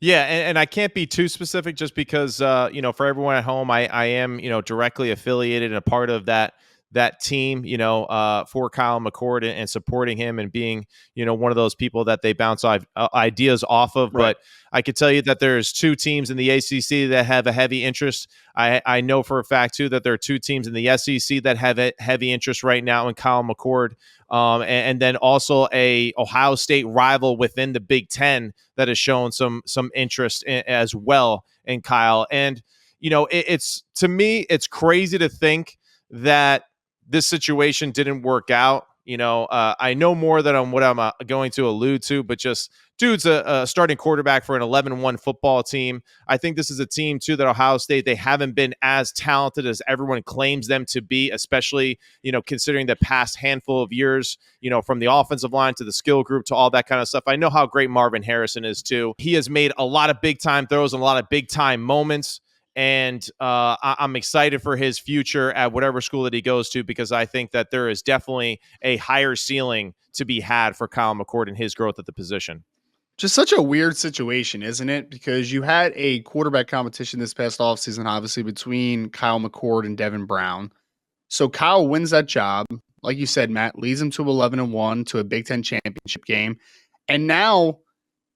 Yeah, and I can't be too specific just because for everyone at home, I am directly affiliated and a part of that team, for Kyle McCord and supporting him and being one of those people that they bounce ideas off of. Right. But I could tell you that there's two teams in the ACC that have a heavy interest. I know for a fact too that there are two teams in the SEC that have a heavy interest right now in Kyle McCord. And then also a Ohio State rival within the Big Ten that has shown some interest as well in Kyle. And it's to me, it's crazy to think that this situation didn't work out. I know more than on what I'm going to allude to, but just dude's a starting quarterback for an 11-1 football team. I think this is a team too that Ohio State, they haven't been as talented as everyone claims them to be, especially considering the past handful of years, from the offensive line to the skill group to all that kind of stuff. I know how great Marvin Harrison is too. He has made a lot of big time throws and a lot of big time moments. And I'm excited for his future at whatever school that he goes to, because I think that there is definitely a higher ceiling to be had for Kyle McCord and his growth at the position. Just such a weird situation, isn't it? Because you had a quarterback competition this past offseason, obviously, between Kyle McCord and Devin Brown. So Kyle wins that job. Like you said, Matt, leads him to 11-1 to a Big Ten championship game. And now,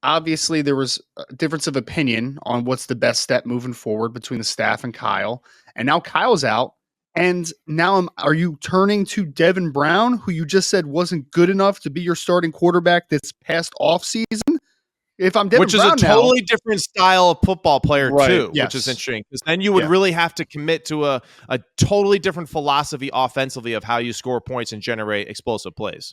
obviously, there was a difference of opinion on what's the best step moving forward between the staff and Kyle. And now Kyle's out. And now are you turning to Devin Brown, who you just said wasn't good enough to be your starting quarterback this past offseason? If I'm Devin Which is Brown a now, totally different style of football player right? too, which is Yes, interesting, because then you would yeah. really have to commit to a totally different philosophy offensively of how you score points and generate explosive plays.